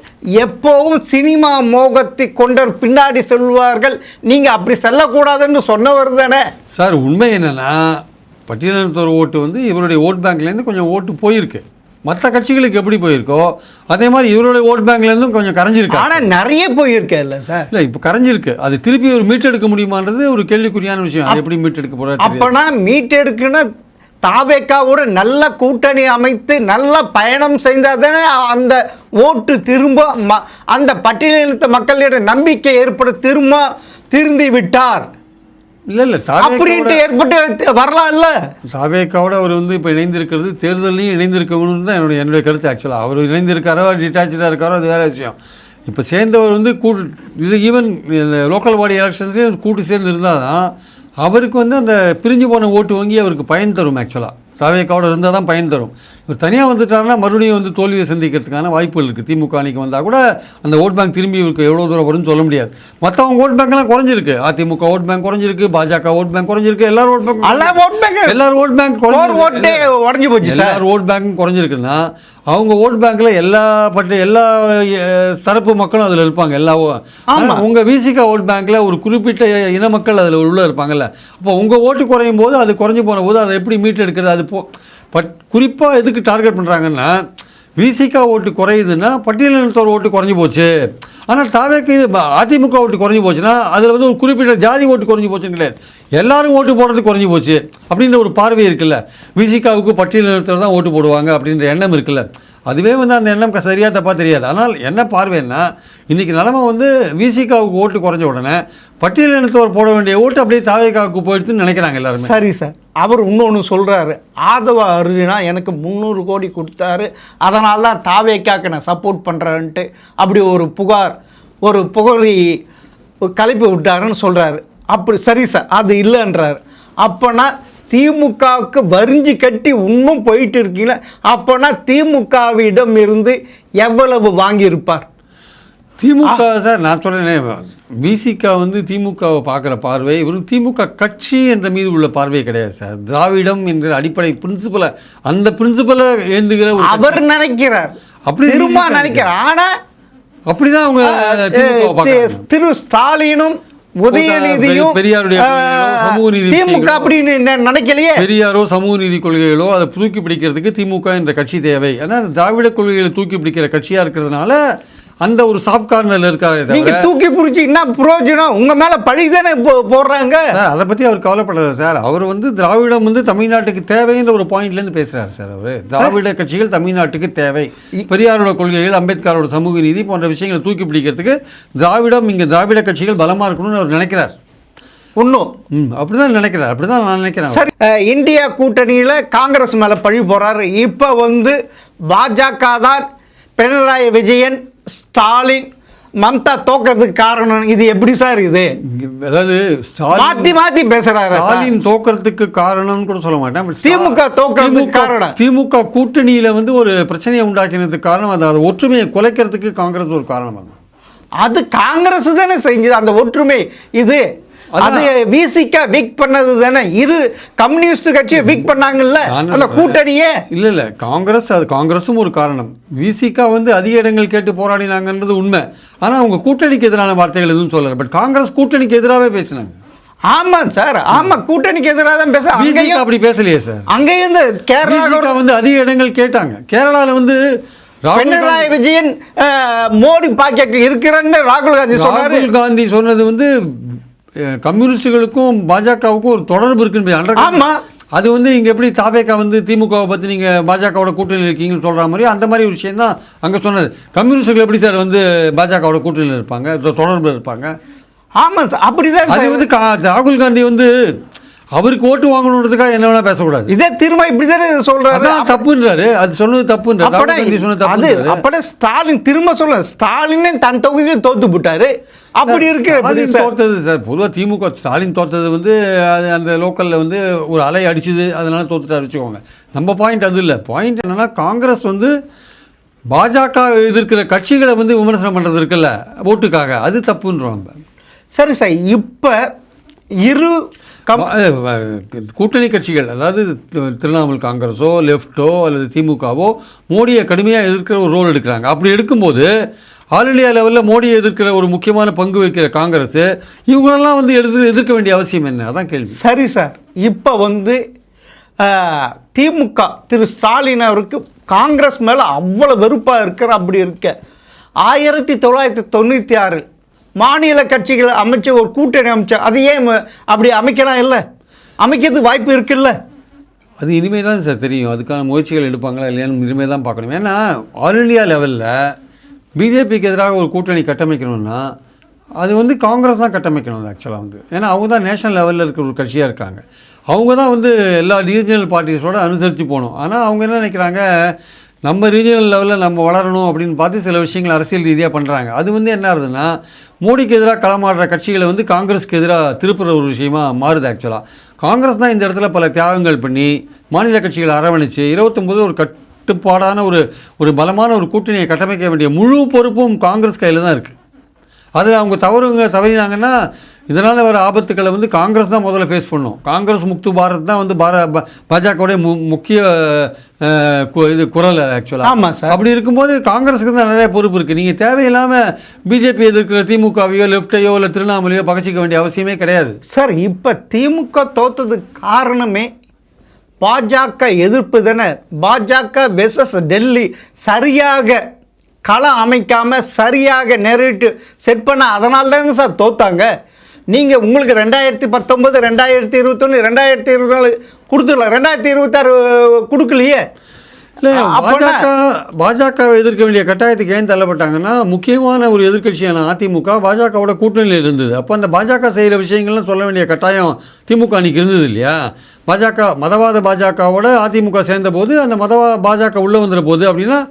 எப்போவும் சினிமா மோகத்தை கொண்ட பின்னாடி செல்வார்கள், நீங்கள் அப்படி செல்லக்கூடாதுன்னு சொன்னவர் தானே சார். உண்மை என்னென்னா பட்டியலினத்தோர் ஓட்டு வந்து இவருடைய ஓட் பேங்க்லேருந்து கொஞ்சம் ஓட்டு போயிருக்கு. மற்ற கட்சிகளுக்கு எப்படி போயிருக்கோ அதே மாதிரி இவருடைய ஓட் பேங்க்லேருந்தும் கொஞ்சம் கரைஞ்சிருக்கு. ஆனால் நிறைய போயிருக்கு இல்லை சார்? இல்லை, இப்போ கரைஞ்சிருக்கு. அது திருப்பி ஒரு மீட்டெடுக்க முடியுமான்றது ஒரு கேள்விக்குறியான விஷயம். அது எப்படி மீட்டெடுக்க போகிறாரு? அப்போனா மீட்டெடுக்குன்னா தாவேக்காவோட நல்ல கூட்டணி அமைத்து நல்ல பயணம் செய்தால் தானே அந்த ஓட்டு திரும்ப அந்த பட்டியலினத்த மக்களிட நம்பிக்கை ஏற்பட திருந்தி விட்டார். இல்லை அப்படின்ட்டு ஏற்பட்டு வரலாம் இல்லை? தாவேக்காவோட அவர் வந்து இப்போ இணைந்திருக்கிறது தேர்தலையும் இணைந்திருக்கணும்னு தான் என்னுடைய கருத்து. ஆக்சுவலாக அவர் இணைந்திருக்காரோ டிட்டாச்சாக இருக்காரோ அது வேறு விஷயம். இப்போ சேர்ந்தவர் வந்து இது ஈவன் லோக்கல் பாடி எலெக்ஷன்ஸ்லேயும் கூட்டு சேர்ந்து இருந்தால் தான் அவருக்கு வந்து அந்த பிரிஞ்சு போன ஓட்டு வங்கி அவருக்கு பயன் தரும். ஆக்சுவலாக தாவேக்காவோட இருந்தால் தான் பயன் தரும். இவர் தனியாக வந்துட்டாருன்னா மறுபடியும் வந்து தோல்வியை சந்திக்கிறதுக்கான வாய்ப்புகள் இருக்குது. திமுக அணிக்கு வந்தால் கூட அந்த ஓட் பேங்க் திரும்பி இவருக்கு எவ்வளோ தூரம் வரும்னு சொல்ல முடியாது. மற்றவங்க ஓட் பேங்க்லாம் குறைஞ்சிருக்கு. அதிமுக ஓட் பேங்க் குறைஞ்சிருக்கு, பாஜக ஓட் பேங்க் குறைஞ்சிருக்கு, எல்லாரும் ஓட் பேங்க் எல்லாரும் ஓட் பேங்க் உடஞ்சி போச்சு. எல்லாரும் ஓட் பேங்க் குறைஞ்சிருக்குன்னா அவங்க ஓட் பேங்க்கில் எல்லா தரப்பு மக்களும் அதில் இருப்பாங்க. உங்கள் விசிக ஓட் பேங்க்கில் ஒரு குறிப்பிட்ட இன மக்கள் அதில் உள்ள இருப்பாங்கல்ல. அப்போ உங்கள் ஓட்டு குறையும் போது அது குறைஞ்சி போன போது அதை எப்படி மீட்டு எடுக்கிறது? அது குறிப்பாக எதுக்கு டார்கெட் பண்ணுறாங்கன்னா விசிக ஓட்டு குறையுதுன்னா பட்டியலினத்தோர் ஓட்டு குறைஞ்சி போச்சு. ஆனால் தாவேக்கு அதிமுக ஓட்டு குறைஞ்சி போச்சுன்னா அதில் வந்து ஒரு குறிப்பிட்ட ஜாதி ஓட்டு குறைஞ்சி போச்சுன்னு கிடையாது, எல்லாரும் ஓட்டு போடுறது குறைஞ்சி போச்சு அப்படின்ற ஒரு பார்வை இருக்குல்ல. விசிகாவுக்கு பட்டியலினத்தோர் தான் ஓட்டு போடுவாங்க அப்படின்ற எண்ணம் இருக்குல்ல. அதுவே வந்து அந்த எண்ணம் சரியாக தப்பாக தெரியாது. ஆனால் என்ன பார்வைன்னா இன்றைக்கி நிலமை வந்து விசிகாவுக்கு ஓட்டு குறைஞ்ச உடனே பட்டியலினத்தோர் போட வேண்டிய ஓட்டு அப்படியே தாவேக்காவுக்கு போயிடுதுன்னு நினைக்கிறாங்க எல்லாருமே. சரி சார், அவர் இன்னொன்று சொல்கிறாரு, ஆதவ அர்ஜுனா எனக்கு 300 கோடி கொடுத்தாரு, அதனால தான் தாவேக்காவுக்கு நான் சப்போர்ட் பண்ணுறேன்ட்டு அப்படி ஒரு புகழி கலப்பி விட்டாருன்னு சொல்கிறாரு. அப்படி சரி சார், அது இல்லைன்றார். அப்போனா திமுகவுக்கு வரிஞ்சு கட்டி இன்னும் போயிட்டு இருக்கீங்களா? அப்போனா திமுகவிடம் இருந்து எவ்வளவு வாங்கியிருப்பார் திமுக? சார் நான் சொல்கிறேன், விசிக வந்து திமுகவை பார்க்குற பார்வை வெறும் திமுக கட்சி என்ற மீது உள்ள பார்வை கிடையாது சார். திராவிடம் என்ற அடிப்படை பிரின்சிபலை, அந்த பிரின்சிபலை ஏந்துகிற அவர் நினைக்கிறார், அப்படி திரும்ப நினைக்கிறார். ஆனால் அப்படிதான் அவங்க திரு ஸ்டாலினும் உதயநிதியும் பெரியாருடைய சமூக நீதி திமுக அப்படின்னு நினைக்கலையே. பெரியாரோ சமூக நீதி கொள்கைகளோ அதை தூக்கி பிடிக்கிறதுக்கு திமுக என்ற கட்சி தேவை. ஏன்னா திராவிட கொள்கைகளை தூக்கி பிடிக்கிற கட்சியாக இருக்கிறதுனால அந்த ஒரு சாஃப்ட் கார்னரில் இருக்காரு. நீங்க தூக்கி பிடிச்சி என்ன பிரயோஜனம்? உங்க மேல பழி தானே போடுறாங்க. அதை பற்றி அவர் கவலைப்படாது சார். அவர் வந்து திராவிடம் வந்து தமிழ்நாட்டுக்கு தேவைன்ற ஒரு பாயிண்ட்லேருந்து பேசுகிறார் சார். அவர் திராவிட கட்சிகள் தமிழ்நாட்டுக்கு தேவை, பெரியாரோட கொள்கைகள், அம்பேத்கரோட சமூக நீதி போன்ற விஷயங்களை தூக்கி பிடிக்கிறதுக்கு திராவிட கட்சிகள் பலமாக இருக்கணும்னு அவர் நினைக்கிறார். ஒன்றும் அப்படிதான் நினைக்கிறார், அப்படிதான் நான் நினைக்கிறேன். சரி, இந்தியா கூட்டணியில் காங்கிரஸ் மேலே பழி போடுறாரு. இப்போ வந்து பாஜக தான் பினராயி விஜயன், ஸ்டாலின், மம்தா தோக்கிறதுக்கு காரணம். இது எப்படி சார்? இது அதாவது மாத்தி பேசுறாரு. ஸ்டாலின் தோக்கிறதுக்கு காரணம்னு கூட சொல்ல மாட்டேன். திமுக தோக்கிறதுக்கு காரணம் திமுக கூட்டணியில வந்து ஒரு பிரச்சனையை உண்டாக்கினதுக்கு காரணம், அதாவது ஒற்றுமையை குலைக்கிறதுக்கு காங்கிரஸ் ஒரு காரணம். அது காங்கிரஸ் தானே செஞ்சது அந்த ஒற்றுமை. இது அது விசிக வீக் பண்ணது தானே. இரு கம்யூனிஸ்ட் கட்சியை வீக் பண்ணாங்கல்ல அந்த கூட்டணியே. இல்ல காங்கிரஸும் ஒரு காரணம். விசிக வந்து அதிக இடங்கள் கேட்டு போராடினாங்கன்றது உண்மை. ஆனா அவங்க கூட்டணிக்கு எதிரான வார்த்தைகள் எதுவும் சொல்லல. பட் காங்கிரஸ் கூட்டணிக்கு எதிராகவே பேசினாங்க. ஆமா சார், ஆமா, கூட்டணிக்கு எதிராக தான் பேச. அப்படி பேசலையே சார். அங்கேயும் கேரளா வந்து அதிக இடங்கள் கேட்டாங்க. கேரளால வந்து பினராயி விஜயன் மோடி பாக்கெட் இருக்கிறன்னு ராகுல் காந்தி சொன்னது வந்து கம்யூனிஸ்டுகளுக்கும் பாஜகவுக்கும் ஒரு தொடர்பு இருக்குன்னு. ஆமா, அது வந்து இங்கே எப்படி தாவேக்கா வந்து திமுகவை பற்றி நீங்கள் பாஜகவோட கூட்டணியில் இருக்கீங்கன்னு சொல்கிற மாதிரி அந்த மாதிரி ஒரு விஷயம் தான் அங்கே சொன்னது. கம்யூனிஸ்டுகள் எப்படி சார் வந்து பாஜகவோட கூட்டணியில் இருப்பாங்க, தொடர்பில் இருப்பாங்க? ஆமாம் சார், அப்படிதான். அது வந்து ராகுல் காந்தி வந்து அவருக்கு ஓட்டு வாங்கணுன்றதுக்காக என்ன வேணா பேசக்கூடாது. இதே திரும்ப இப்படிதானே சொல்றாரு. அதான் தப்புன்றாரு. அது சொன்னது தப்புன்றாரு. ராகுல் காந்தி சொன்னது தப்புன்றாரு. அப்பட ஸ்டாலின் திரும்ப சொல்ல ஸ்டாலினே தன் தொகுதியில் தோத்து போட்டாரு. அப்படி இருக்கு. ஸ்டாலின் தோத்தது சார், பொதுவாக திமுக ஸ்டாலின் தோத்தது வந்து அது அந்த லோக்கலில் வந்து ஒரு அலை அடிச்சுது, அதனால தோத்துட்டாரு வச்சுக்கோங்க. நம்ம பாயிண்ட் அது இல்லை. பாயிண்ட் என்னன்னா, காங்கிரஸ் வந்து பாஜக எதிர்க்கிற கட்சிகளை வந்து விமர்சனம் பண்ணுறது இருக்குல்ல ஓட்டுக்காக, அது தப்புன்றோம். சரி சார், இப்போ இரு கூட்டணி கட்சிகள், அதாவது திரிணாமுல் காங்கிரஸோ லெஃப்டோ அல்லது திமுகவோ மோடியை கடுமையாக எதிர்க்கிற ஒரு ரோல் எடுக்கிறாங்க. அப்படி எடுக்கும்போது ஆல் இண்டியா லெவலில் மோடியை எதிர்க்கிற ஒரு முக்கியமான பங்கு வைக்கிற காங்கிரஸ் இவங்களெல்லாம் வந்து எதிர்க்க வேண்டிய அவசியம் என்ன? அதான் கேள்வி. சரி சார், இப்போ வந்து திமுக திரு ஸ்டாலின் அவருக்கு காங்கிரஸ் மேலே அவ்வளோ வெறுப்பாக இருக்கிற அப்படி இருக்க 1996 மாநில கட்சிகளை அமைச்ச ஒரு கூட்டணி அமைச்சா, அது ஏன் அப்படி அமைக்கலாம் இல்லை? அமைக்கிறதுக்கு வாய்ப்பு இருக்குல்ல? அது இனிமேல் தான் சார் தெரியும். அதுக்கான முயற்சிகள் எடுப்பாங்களா இல்லையான்னு இனிமேல் தான் பார்க்கணும். ஏன்னா ஆல் இண்டியா லெவலில் பிஜேபிக்கு எதிராக ஒரு கூட்டணி கட்டமைக்கணும்னா அது வந்து காங்கிரஸ் தான் கட்டமைக்கணும் ஆக்சுவலாக வந்து. ஏன்னா அவங்க தான் நேஷனல் லெவலில் இருக்கிற ஒரு கட்சியாக இருக்காங்க. அவங்க தான் வந்து எல்லா ரீஜனல் பார்ட்டிஸோடு அனுசரித்து போகணும். ஆனால் அவங்க என்ன நினைக்கிறாங்க, நம்ம ரீஜனல் லெவலில் நம்ம வளரணும் அப்படின்னு பார்த்து சில விஷயங்கள் அரசியல் ரீதியாக பண்ணுறாங்க. அது வந்து என்ன ஆகுதுன்னா, மோடிக்கு எதிராக களமாடுற கட்சிகளை வந்து காங்கிரஸுக்கு எதிராக திருப்புற ஒரு விஷயமா மாறுது. ஆக்சுவலாக காங்கிரஸ் தான் இந்த இடத்துல பல தியாகங்கள் பண்ணி மாநில கட்சிகளை அரவணைச்சு 29 ஒரு கட்டுப்பாடான ஒரு பலமான ஒரு கூட்டணியை கட்டமைக்க வேண்டிய முழு பொறுப்பும் காங்கிரஸ் கையில் தான் இருக்குது. அதில் அவங்க தவறினாங்கன்னா இதனால் வர ஆபத்துக்களை வந்து காங்கிரஸ் தான் முதல்ல ஃபேஸ் பண்ணும். காங்கிரஸ் முக்து பாரத் தான் வந்து பாஜகவுடைய முக்கிய இது குரல் ஆக்சுவலாக. ஆமாம் சார். அப்படி இருக்கும்போது காங்கிரஸுக்கு தான் நிறைய பொறுப்பு இருக்குது. நீங்கள் தேவையில்லாமல் பிஜேபி எதிர்க்கிற திமுகவையோ லெஃப்டையோ இல்லை திருவண்ணாமலையோ பகச்சிக்க வேண்டிய அவசியமே கிடையாது சார். இப்போ திமுக தோத்ததுக்கு காரணமே பாஜக எதிர்ப்பு தானே. பாஜக வெர்சஸ் டெல்லி சரியாக களம் அமைக்காமல் சரியாக நெருட்டு செட் பண்ண, அதனால தானே சார் தோத்தாங்க. நீங்கள் உங்களுக்கு 2019, 2021, 2024 கொடுத்துடலாம், 2026 கொடுக்கலையே. இல்லை, பாஜக எதிர்க்க வேண்டிய கட்டாயத்துக்கு ஏன் தள்ளப்பட்டாங்கன்னா, முக்கியமான ஒரு எதிர்க்கட்சியான அதிமுக பாஜகவோட கூட்டணியில் இருந்தது. அப்போ அந்த பாஜக செய்கிற விஷயங்கள்லாம் சொல்ல வேண்டிய கட்டாயம் திமுக அன்றைக்கி இருந்தது இல்லையா? மதவாத பாஜகவோட அதிமுக சேர்ந்தபோது அந்த பாஜக உள்ளே வந்துட போகுது அப்படின்னா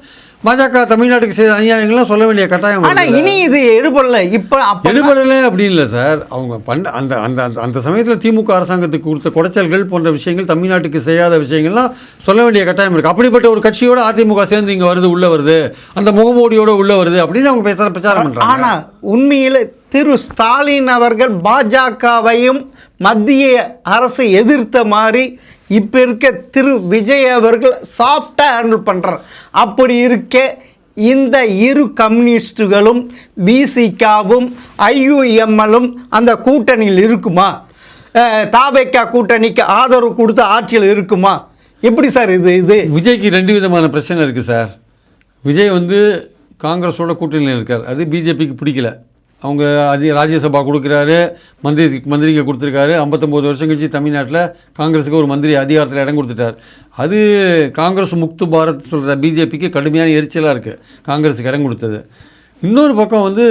பாஜக தமிழ்நாட்டுக்கு செய்கிற அநியாயங்கள்லாம் சொல்ல வேண்டிய கட்டாயம். ஆனால் இனி இது எடுபடலை. இப்போ எடுபடலை அப்படின்னு இல்லை சார். அவங்க அந்த அந்த அந்த சமயத்தில் திமுக அரசாங்கத்துக்கு கொடுத்த குடைச்சல்கள் போன்ற விஷயங்கள், தமிழ்நாட்டுக்கு செய்யாத விஷயங்கள்லாம் சொல்ல வேண்டிய கட்டாயம் இருக்குது. அப்படிப்பட்ட ஒரு கட்சியோட அதிமுக சேர்ந்து இங்கே வருது, உள்ளே வருது, அந்த முகமூடியோட உள்ளே வருது அப்படின்னு அவங்க பிரச்சாரம் பண்ணுறாங்க. ஆனால் உண்மையில் திரு ஸ்டாலின் அவர்கள் பாஜகவையும் மத்திய அரசை எதிர்த்த மாதிரி இப்போ இருக்க திரு விஜய் அவர்கள் சாஃப்டாக ஹேண்டில் பண்ணுறார். அப்படி இருக்க இந்த இரு கம்யூனிஸ்டுகளும் பிசிகாவும் ஐயுஎம்எல்லும் அந்த கூட்டணியில் இருக்குமா? தாவேக்கா கூட்டணிக்கு ஆதரவு கொடுத்து ஆட்சியில் இருக்குமா? எப்படி சார் இது விஜய்க்கு 2 விதமான பிரச்சனை இருக்குது சார். விஜய் வந்து காங்கிரஸோட கூட்டணியில் இருக்கார். அது பிஜேபிக்கு பிடிக்கல. அவங்க ராஜ்யசபா கொடுக்குறாரு, மந்திரிக்கு கொடுத்துருக்காரு. 59 வருஷம் கழிச்சு தமிழ்நாட்டில் காங்கிரஸுக்கு ஒரு மந்திரி அதிகாரத்தில் இடம் கொடுத்துட்டார். அது காங்கிரஸ் முக்து பாரத் சொல்கிற பிஜேபிக்கு கடுமையான எரிச்சலாக இருக்குது காங்கிரஸுக்கு இடம் கொடுத்தது. இன்னொரு பக்கம் வந்து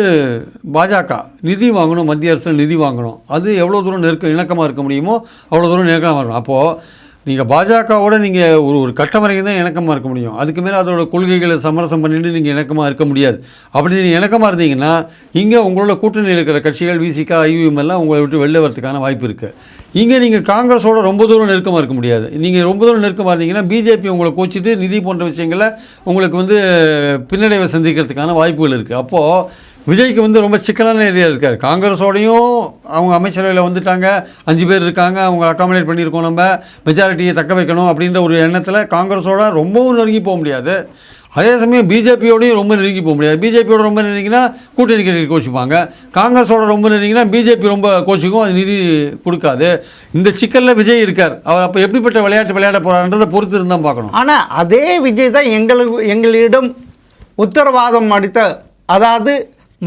பாஜக நிதி வாங்கணும், மத்திய அரசில் நிதி வாங்கணும். அது எவ்வளோ தூரம் இணக்கமாக இருக்க முடியுமோ அவ்வளோ தூரம் இணக்கமாக இருக்கணும். அப்போது நீங்கள் பாஜகவோட நீங்கள் ஒரு கட்டம் வரைக்கும் தான் இணக்கமாக இருக்க முடியும். அதுக்கு மேலே அதோட கொள்கைகளை சமரசம் பண்ணிட்டு நீங்கள் இணக்கமாக இருக்க முடியாது. அப்படி நீங்கள் இணக்கமாக இருந்தீங்கன்னா இங்கே உங்களோட கூட்டணியில் இருக்கிற கட்சிகள் விசிகா ஐயுஎம் எல்லாம் உங்களை விட்டு வெளில வரதுக்கான வாய்ப்பு இருக்குது. இங்கே நீங்கள் காங்கிரஸோட ரொம்ப தூரம் நெருக்கமாக இருக்க முடியாது. நீங்கள் ரொம்ப தூரம் நெருக்கமாக இருந்தீங்கன்னா பிஜேபி உங்களை கோச்சிட்டு நிதி போன்ற விஷயங்களில் உங்களுக்கு வந்து பின்னடைவை சந்திக்கிறதுக்கான வாய்ப்புகள் இருக்குது. அப்போது விஜய்க்கு வந்து ரொம்ப சிக்கலான ஏரியா இருக்கார். காங்கிரஸோடையும் அவங்க அமைச்சரவையில் வந்துட்டாங்க, 5 பேர் இருக்காங்க, அவங்க அக்காமடேட் பண்ணியிருக்கோம், நம்ம மெஜாரிட்டியை தக்க வைக்கணும் அப்படின்ற ஒரு எண்ணத்தில் காங்கிரஸோட ரொம்பவும் நெருங்கி போக முடியாது. அதே சமயம் பிஜேபியோடையும் ரொம்ப நெருங்கி போக முடியாது. பிஜேபியோட ரொம்ப நெருங்கினா கூட்டணி கட்சிகள் கோச்சிப்பாங்க, காங்கிரஸோட ரொம்ப நெருங்கினா பிஜேபி ரொம்ப கோச்சிக்கும், அது நிதி கொடுக்காது. இந்த சிக்கலில் விஜய் இருக்கார். அவர் அப்போ எப்படிப்பட்ட விளையாட போகிறான்றதை பொறுத்து இருந்தால் பார்க்கணும். ஆனால் அதே விஜய் தான் எங்களிடம் உத்தரவாதம் அளித்த, அதாவது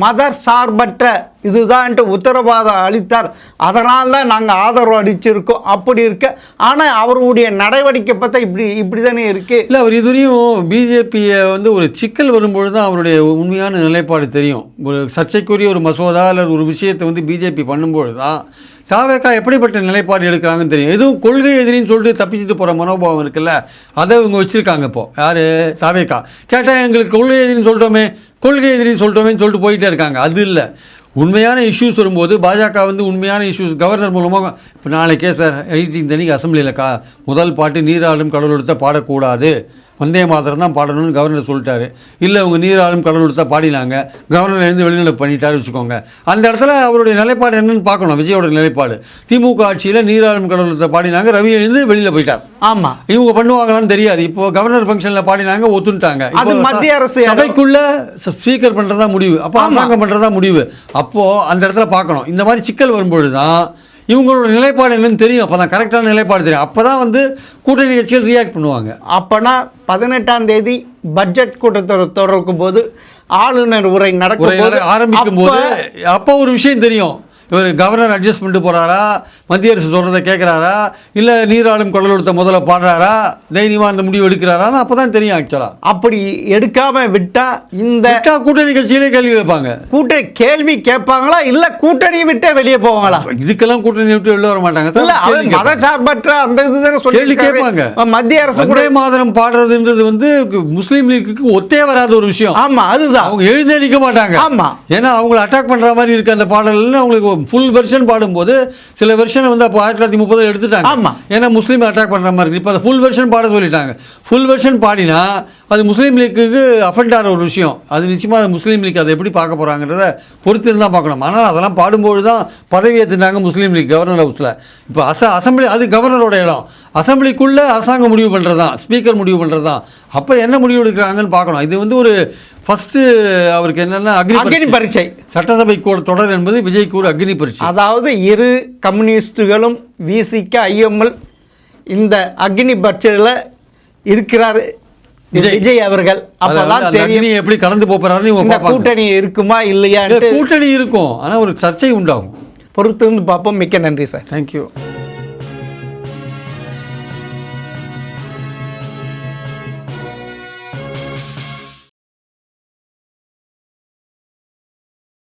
மதர் சார்பற்ற இதுதான்ட்டு உத்தரவாதம் அளித்தார். அதனால தான் நாங்கள் ஆதரவு அளிச்சிருக்கோம். அப்படி இருக்க ஆனால் அவருடைய நடவடிக்கை பார்த்தா இப்படி தானே இருக்குது. இல்லை, அவர் இதுவரையும் பிஜேபியை வந்து ஒரு சிக்கல் வரும்பொழுது தான் அவருடைய உண்மையான நிலைப்பாடு தெரியும். ஒரு சர்ச்சைக்குரிய ஒரு மசோதா அல்லது ஒரு விஷயத்தை வந்து பிஜேபி பண்ணும்பொழுது தான் தாவேக்கா எப்படிப்பட்ட நிலைப்பாடு எடுக்கிறாங்கன்னு தெரியும். எதுவும் கொள்கை எதிரின்னு சொல்லிட்டு தப்பிச்சுட்டு போகிற மனோபாவம் இருக்குல்ல, அதை இவங்க வச்சுருக்காங்க. இப்போது யார் தாவேக்கா கேட்டால் எங்களுக்கு கொள்கை எதிரின்னு சொல்லிட்டோமே, கொள்கை எதிரின்னு சொல்லிட்டோமேன்னு சொல்லிட்டு போயிட்டே இருக்காங்க. அது இல்லை, உண்மையான இஷ்யூஸ் வரும்போது பாஜக வந்து உண்மையான இஷ்யூஸ் கவர்னர் மூலமாக இப்போ நாளைக்கே சார் 18 அன்னைக்கு அசம்பிளியில் முதல் பாட்டு நீராடும் கடலெடுத்த பாடக்கூடாது, வந்தே மாதரம் தான் பாடணும்னு கவர்னர் சொல்லிட்டாரு. இல்லை அவங்க நீராடும் கடலெடுத்த பாடினாங்க, கவர்னர் எழுந்து வெளிநடப்பு பண்ணிட்டாரு வச்சுக்கோங்க. அந்த இடத்துல அவருடைய நிலைப்பாடு என்னன்னு பார்க்கணும். விஜயோட நிலைப்பாடு திமுக ஆட்சியில் நீராடும் கடலெடுத்த பாடினாங்க, ரவி எழுந்து வெளியில் போயிட்டார். ஆமாம், இவங்க பண்ணுவாங்களான்னு தெரியாது. இப்போ கவர்னர் ஃபங்க்ஷனில் பாடினாங்க, ஒத்துட்டாங்க. அது மத்திய அரசு சபைக்குள்ள ஸ்பீக்கர் பண்ணுறதா முடிவு, அப்போ அரசாங்கம் பண்ணுறதா முடிவு. அப்போது அந்த இடத்துல பார்க்கணும். இந்த மாதிரி சிக்கல் வரும்பொழுது தான் இவங்களோட நிலைப்பாடு என்னன்னு தெரியும். அப்போ தான் கரெக்டான நிலைப்பாடு தெரியும். அப்போ தான் வந்து கூட்டணி கட்சிகள் ரியாக்ட் பண்ணுவாங்க. அப்போனா 18ஆம் தேதி பட்ஜெட் கூட்டத்தொடர் தொடரும் போது ஆளுநர் உரை ஆரம்பிக்கும் போது அப்போ ஒரு விஷயம் தெரியும். இவர் கவர்னர் அட்ஜஸ்ட் பண்ணிட்டு போகிறாரா, மத்திய அரசு சொல்கிறத கேட்குறாரா, இல்லை நீராடும் கடலெடுத்த முதல்ல பாடுறாரா, தைரியமாக அந்த முடிவு எடுக்கிறாரான்னு அப்போ தான் தெரியும். ஆக்சுவலாக அப்படி எடுக்காமல் விட்டால் இந்த கூட்டணி கட்சியிலே கேள்வி வைப்பாங்க. கேள்வி கேட்பாங்களா, இல்லை கூட்டணி விட்டே வெளியே போவாங்களா? இதுக்கெல்லாம் கூட்டணி விட்டு வெளில வர மாட்டாங்க. மதசார்பற்ற அந்த இதுதானே கேள்வி கேட்பாங்க. மத்திய அரசு வந்தே மாதரம் பாடுறதுன்றது வந்து முஸ்லீம் லீக்கு ஒத்தே வராத ஒரு விஷயம். ஆமாம், அதுதான். அவங்க எழுந்தே நிற்க மாட்டாங்க. ஆமாம், ஏன்னா அவங்களை அட்டாக் பண்ணுற மாதிரி இருக்குது அந்த பாடல்னு. அவங்களுக்கு ஃபுல் வெர்ஷன் பாடும்போது சில வெர்ஷனை வந்து அப்போ 1930 எடுத்துட்டாங்க. ஆமாம், ஏன்னா முஸ்லீம் அட்டாக் பண்ணுற மாதிரி இப்போ அதை ஃபுல் வெர்ஷன் பாட சொல்லிட்டாங்க. ஃபுல் வெர்ஷன் பாடினா அது முஸ்லீம் லீக்குக்கு அஃபெக்ட் ஆகிற ஒரு விஷயம். அது நிச்சயமாக அது முஸ்லீம் லீக் அதை எப்படி பார்க்க போகிறாங்கிறத பொறுத்து இருந்தால் பார்க்கணும். ஆனால் அதெல்லாம் பாடும்போது தான் பதவி ஏற்றுனாங்க முஸ்லீம் லீக் கவர்னர் ஹவுஸில். இப்போ அசம்பிளி அது கவர்னரோட இடம். அசம்பிளிக்குள்ளே அரசாங்கம் முடிவு பண்ணுறது தான், ஸ்பீக்கர் முடிவு பண்ணுறது தான். அப்போ என்ன முடிவு எடுக்கிறாங்கன்னு பார்க்கணும். இது வந்து ஒரு ஃபஸ்ட்டு அவருக்கு என்னென்னா அக்னி பரீட்சை. சட்டசபை தொடர் என்பது விஜய்க்கு ஒரு அக்னி பரீட்சை. அதாவது இரு கம்யூனிஸ்டுகளும் விசிக ஐஎம்எல் இந்த அக்னி பரீட்சையில் இருக்கிறார் விஜய் அவர்கள். அப்பதான் தெரியும் எப்படி கடந்து போறாரு. கூட்டணி இருக்குமா இல்லையா? கூட்டணி இருக்கும், ஆனால் ஒரு சர்ச்சை உண்டாகும். பொறுத்து வந்து பார்ப்போம். மிக்க நன்றி சார். தேங்க்யூ.